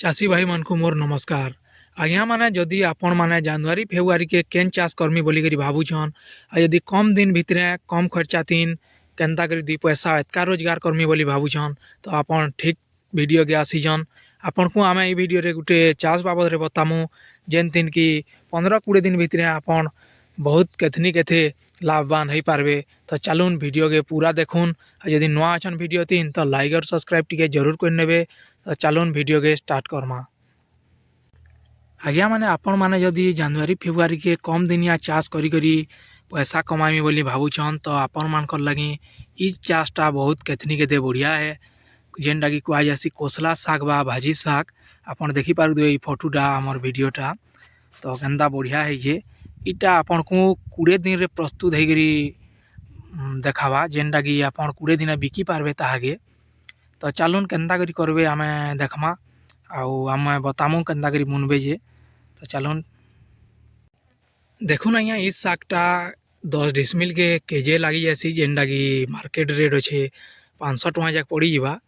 चाषी भाई मन को मोर नमस्कार। आज्ञा माने जदि आपण माने जनवरी फेब्रुआरी के केन चाष कर्मी बोली करी भाबुछन आ यदि कम दिन भितरे कम खर्चा तीन केनता करी दी पैसा एतका रोजगार कर्मी बोली भाबुछन तो आपण ठीक वीडियो के आसीजन। आपण को आमे ई वीडियो रे गुटे चाष बाबद रे बतामु जेन तीन की 15-20 दिन भितरे आपण बहुत केथनी केथे लाभवान हो पारबे। तो चलून वीडियो के पूरा देखून। यदि नुआ अछन वीडियो तीन तो लाइक और सब्सक्राइब टिके जरूर कर नेबे। तो चलून वीडियो के स्टार्ट करमा। आज्ञा माने आपण माने जदि जनवरी फेब्रुआरी के कम दिनिया चाष करी करी पैसा कमामी बोली भाबुछन तो आपण मानकर लगी ई चाषटा बहुत केथनी केते बढ़िया है। जेनटा कि कुआ जासी कोसला साग बा भाजी साग। आपण देखि पारुदे ई फोटोटा हमर वीडियोटा तो केनता बढ़िया है जे इटा आपण को 20 दिन रे प्रस्तुत है करी देखावा जेनटा कि आपण 20 दिन बिकी पारबे ताहागे। तो चलून केनता करी करबे आमे देखमा आउ आमे बतामु केनता करी मुनबे जे। तो चलून देखुन आज्ञा इस सागटा 10 डिसमिल के केजे लगी जासी जेनटा कि मार्केट रेट अच्छे 500 टका जाक पड़ी जीवा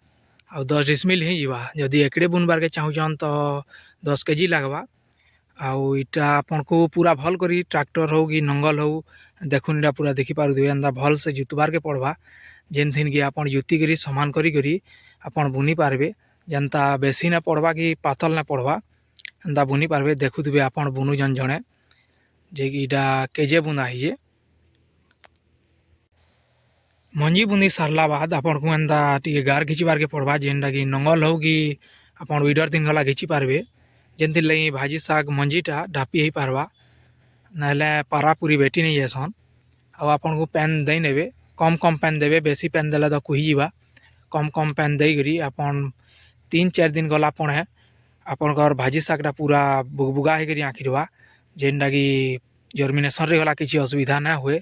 आउ 10 डिसमिल ही जीवा। जदि एकड़े बुनबार के चाहूछन तो 10 केजी लगवा आउ इटा आपन को पूरा भल करी ट्रैक्टर हो कि नंगल हो देखुन इटा पूरा देखि पारुदिबे एंदा भल से जुतबार के पड़वा जेन थिन कि आपन जुती करी समान करी करी आपन बुनी पारबे। जनता बेसी ना पड़वा कि पातल ना पड़वा एंदा बुनी पारबे। देखुथिबे आपन बुनु जन जणे जे कि इटा केजे बुना हिजे। मंजी बुनी सारला बाद आपन को एंदा टिके गार घिचबार के पड़वा जेनटा कि नंगल हो कि आपन वीडर तीन गला घिची पारबे। जेनथि लगी भाजी साग मंजीटा ढापी ही पारवा नाले पारा पूरी बेटी नहीं जासन। आउ आपन को पैन दे नेबे कम कम पैन देबे बेसी पैन देला तो कुही जीवा। कम कम पैन दे करी आपन 3-4 दिन गला पणे आपन घर भाजी सागटा पूरा बुगबुगा हे करी आखिरवा जेनटा कि जर्मिनेशन रे गला किसी असुविधा ना हुए।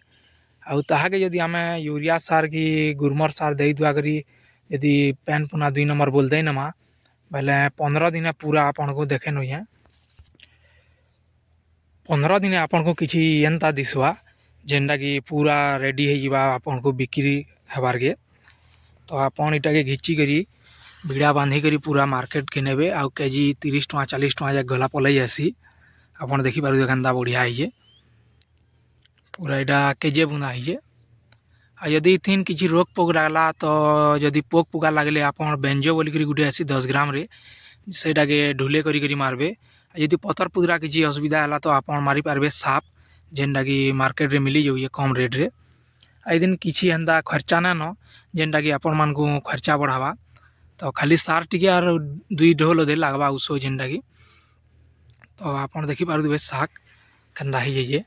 आउ ताहाके जदि आमे यूरिया सार की गुरमर सार दे दुआ करी यदि पैन पुना 2 नंबर बोल दे नमा बेले 15 दिन पूरा आपन को देखे नई है। 15 दिन आपन को किसी एंता दिसवा जेनटा कि पूरा रेडी हो जीवा आपन को बिक्री हेबार के। तो आपन इटा के घिची करी भिड़ा बांधी करी पूरा मार्केट के नेबे आउ केजी 30 टका 40 टका जाक गला पलई आसी। आपन देखि पारु केनता बढ़िया है पूरा इटा केजे बुना है। आ यदि थिन किसी रोग पोक लागला तो यदि पोक पुका लागले आपन बेंजो बोली करी गुटे आसी 10 ग्राम रे सेटा के ढुले करी करी मारबे। यदि पतर पुदरा किसी असुविधा है तो आपन मारी पारबे साप जेनटा कि मार्केट रे मिली जाइए कम रेट रे। आई दिन किसी एंता खर्चा ना न जेनटा कि आपन मान को खर्चा बढ़ावा तो खाली सार टिके आर 2 ढोल दे लागवा उसो जेनटा कि। तो आपन देखि पारुदिबे साग केनता ही जाइए।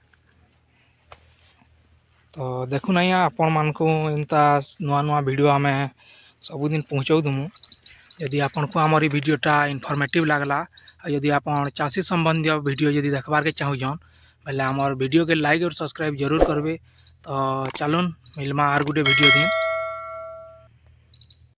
तो देखुन आज्ञा आपण मान को एंता नुआ नुआ वीडियो आमे सबुदिन पहुँचाऊ दमु। यदि आपन को आमर वीडियोटा इनफॉर्मेटिव लागला यदि आपन चाषी संबंधी वीडियो यदि देखबार के चाहूछन बेले आमर वीडियो के लाइक और सब्सक्राइब जरूर करबे। तो चलून मिलमा आर गुटे वीडियो दिन।